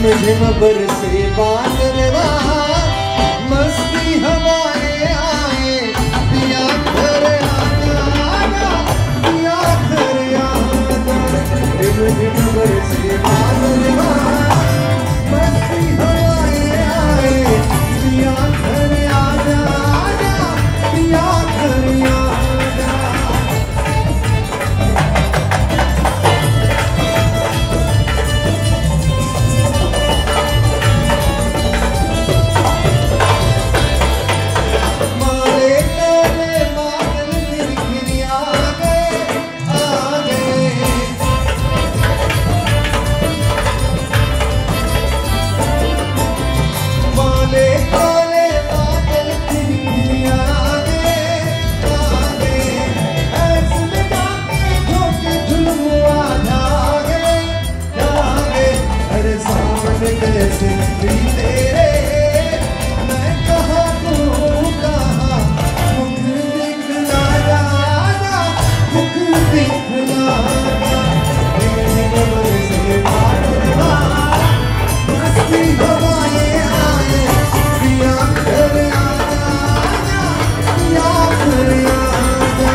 झिम बरसे बादलवा, मस्ती हवाएं आए, पिया घर आना, पिया घर आना। झिम बरसे बादलवा, मस्ती हवाएं आए, पिया घर आना, पिया घर आना। कैसे तेरे मैं कहाँ तू कहाँ, मुख दिखला जाना, मुख दिखला से बादलवा, मस्ती हवाएं आए, पिया घर आना, पिया घर आना।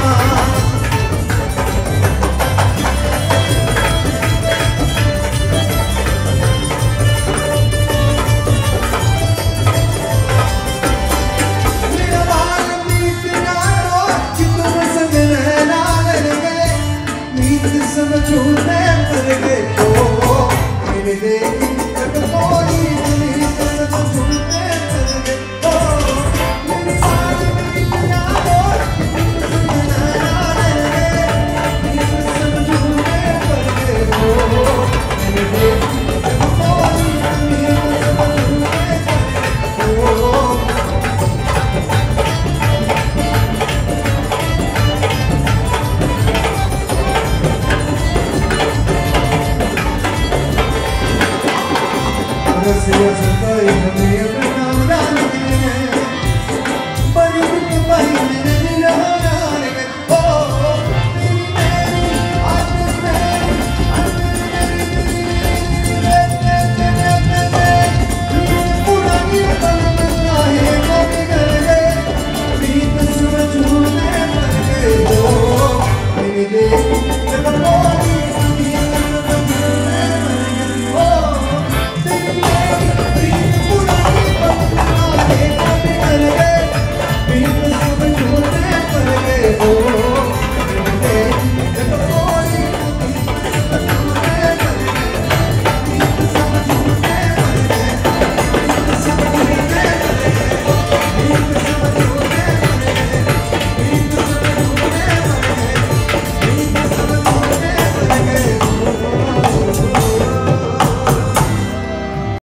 झूठे मर गए तो मेरे देखी कोई नहीं, सब झूठे मर गए तो मेरी सारी दुनिया सब झूठे मर गए तो मेरे देखी कोई नहीं, सब झूठे तो। रसिया सताई हमें अपना डाल बड़ी दुख पाई मैंने।